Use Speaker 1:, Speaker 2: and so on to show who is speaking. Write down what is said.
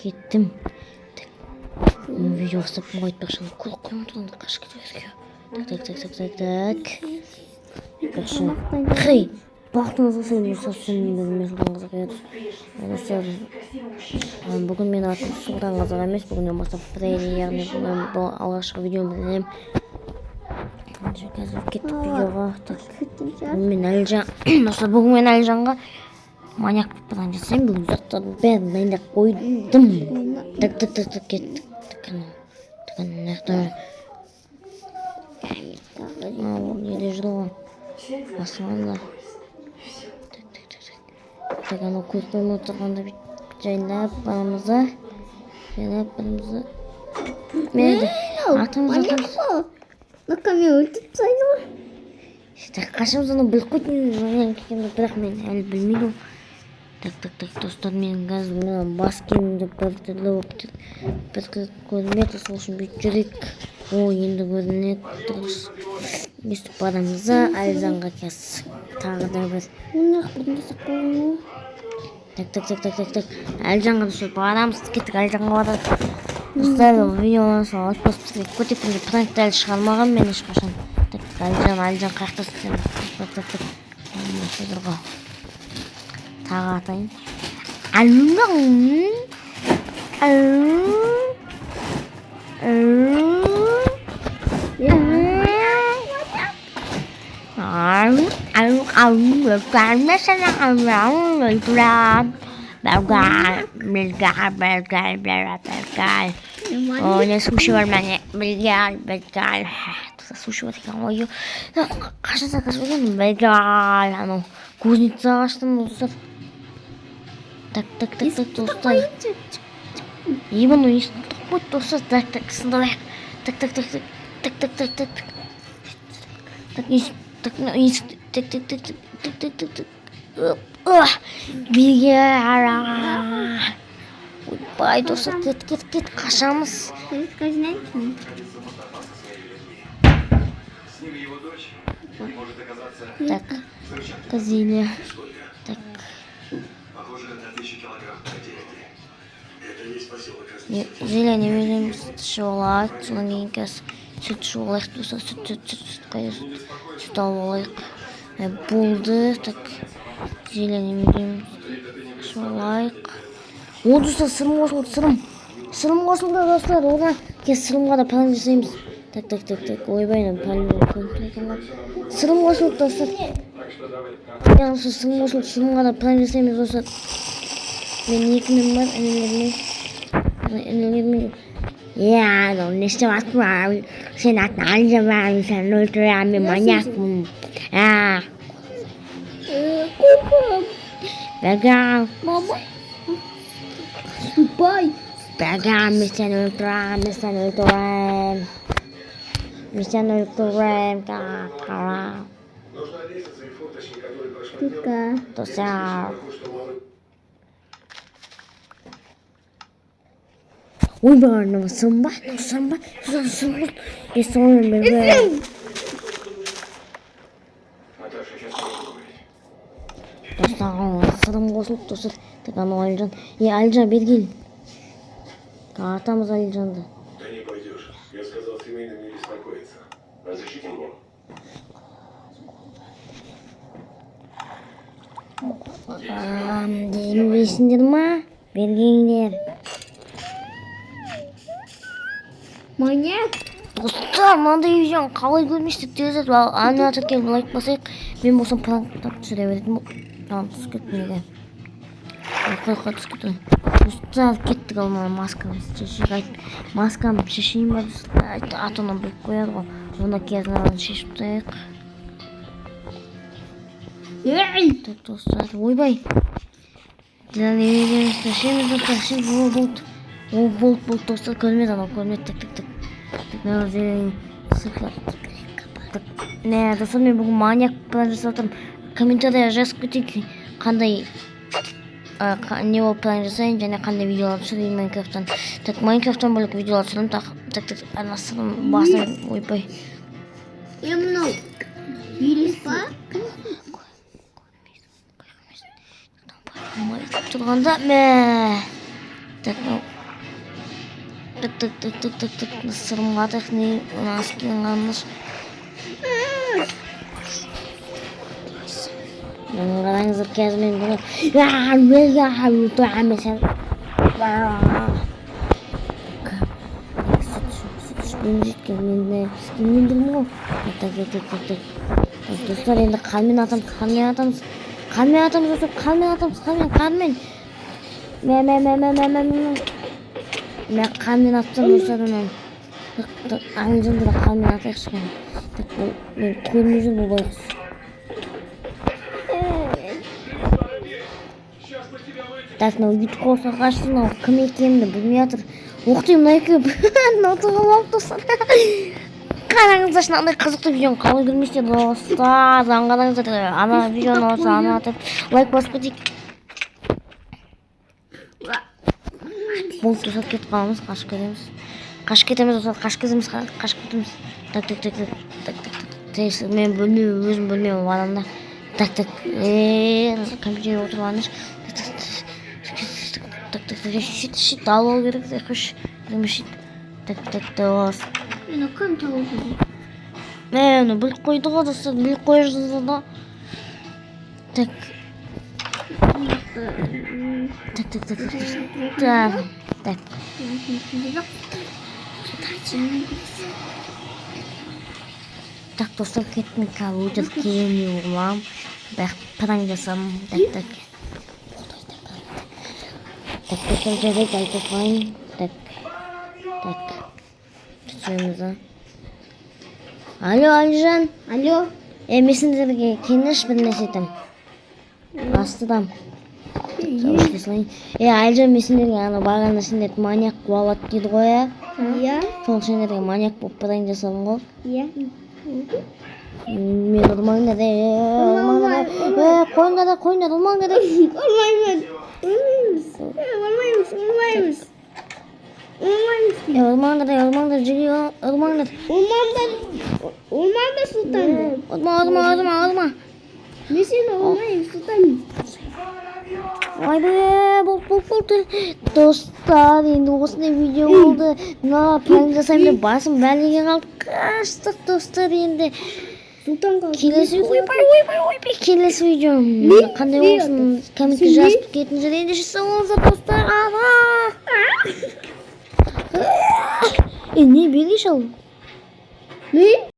Speaker 1: Кеттім. Видео ұстап қойдық көлік қоймады қашып кетіп так. Хей, бақтыңызға сөйлеу совсем білмесілдің қызық еді. Бүгін мен атым судан қызық емес, бүгіннен бастап фрейли, яғни бұл алғашқы видеомды қазір кеттік видеоға. Мен Әлжан, бүгін мен Әлжанға маньяк план жасаймын. Бүгін заттардың бәрін дайындап қойдым. Так, кеттік. Неде жүрді ғой басыманда. Так, анау көз қоймай отырғанда жайлап барымызды. Атымыз.
Speaker 2: Ну-ка, мен өлтіп тастайды ғой.
Speaker 1: Қашымыз оны біліп қойдым, бірақ мен әлі білмейді. Так, достар, мен қазір бас киімімді біртүрлі болып бір көрінеді, сол үшін бүйтіп жүрек. Енді көрінеді дұрыс. Өстіп барамыз, Әлжанға кез тағы да бір. Так. Әлжанға түсіп барамыз, кеттік Әлжанға барады. Достар, видеодан соң отпуск көтекінде пранкті әлі шығармаған мен ешқашан. Так, Әлжан қаяқтасың. Так. Тағы атайын. Ой, суши бар мәне. Белгал. Суши бар екен ғой. Қашан сақашып белгал. Анау кузница аштым достар. Так, достар. Ебану естіп қойды достар. Так, сындалайық. Белгал. Ойбай достар, кет, қашамыз. Так, Казиля. Так. Зеля не берем шолак, соңгенкес сүт шолак, сүт алайық. Болды. Так. Зеля не берем шолак. О, достар, сырым қосылды достар. Оған кез сырымға да план жасаймыз. Так, ойбайдан сырым қосылды достар. Сырымға да план жасаймыз достар. Мен екінім бар, інілермен. Не істеп атпыр, сен атын Әлжан бар, сен өлтіремін, мен маньякпын. Бәгал.
Speaker 2: Мама. Süper.
Speaker 1: Бәгал, мен сен өлтірем. Қара. Достар. Ойбай, сырым ба? Достар, сырым қосылып достар. Так, анау Әлжан. Әлжан, бергел. Атамыз Әлжанды.
Speaker 3: Да не пойдешь. Я сказал семейным не беспокоиться. Разрешите мне?
Speaker 1: Деймейсіңдер ма? Бергеңдер.
Speaker 2: Маньяк.
Speaker 1: Достар, мынандай видеоны қалай көрместік дезет. Аниматор келіп лайк басайық. Мен болсам пранктап түсіре беретін. Түсіп кетмеге. Қой түсіп достар, кеттік алмай маскамды шешейін ба достар. Атынан біліп қояды ғой. Оны кезін шешіп тайық. Так, достар, ойбай. Шешеміз достар, Ол болды достар, көрмеді анау, көрмеді. Так. Не, достар, мен бүгін маньяк план жасатырмын. Комментария жазып кетейік, қандай не болып план жасайын, және қандай видеолар түсірейін Майнкрафттан. Так, Майнкрафттан бөлек видеолар түсірем. Так, анасының басын, ойбай.
Speaker 2: Мынау вирус па?
Speaker 1: тұрғанда мә. Так, тік. Сырымға тәқіне аскен қамыш. Қараңыздар қазір мен бұны мен жеткен мен піскенмен тұрмын ғой. Так. Достар, енді қанмен атамыз. Мен қанмен атсам достарынан. Аңжымды да қанмен атайықшы кәне. Мен көрмей жүр бұл байқұс. Так, мынау бүйтіп қорқа қашты, мынау кім екенімді білмей жатыр. Оқытайын мына екеуі отырғалы алып достар. Қараңыздар, шынандай қызықты видеоны қалай көрмейсіздер достар. Қараңыздар, ана видеоны olsa ана атып лайк басып кетейік. Болды достар, кетіп қаламыз, қашып кетеміз достар, қашып кетеміз. Так. Мен өзім бөлмеймін адамда. Так. Компьютерге отырып алыңыз. Так. Шит алу керек. Так.
Speaker 2: Мен кім тауып жүр?
Speaker 1: Мен біліп қойды ғой достар, біліп қойды да. Так. Так достар, кеттім компьютер келемей оғылам. Бәқ пранк жасам. Так. Так, достар, жарайды айтып қойын. Так. Түсемізді. Алло, Алижан.
Speaker 2: Алло.
Speaker 1: Мессенджерге келіңізші бір нәрсе айтам. Астыдам. Алижан мессенджерге ана бағана сендерді маньяк қуалады дейді ғой,
Speaker 2: Иә.
Speaker 1: Сол сендерге маньяк болып пранк жасадым ғой.
Speaker 2: Иә.
Speaker 1: Мен ұрмаңдар. Қойыңдар, ұрмаңдар. Ұрмаңдар, жүре ұрмаңдар.
Speaker 2: Olmaz sultanım.
Speaker 1: Ұрма.
Speaker 2: Ben seni olmayayım sultanım.
Speaker 1: Vay be, болды. Достар, енді осындай видео болды. Мына пранк жасаймын деп басым бәлеге қалып қаштық достар енді.
Speaker 2: Sultan
Speaker 1: Келесі видео қандай болсын, комментке жазып кетіңіздер. Ендеше сау болыңыздар достар. Не берейші ал?
Speaker 2: Ne?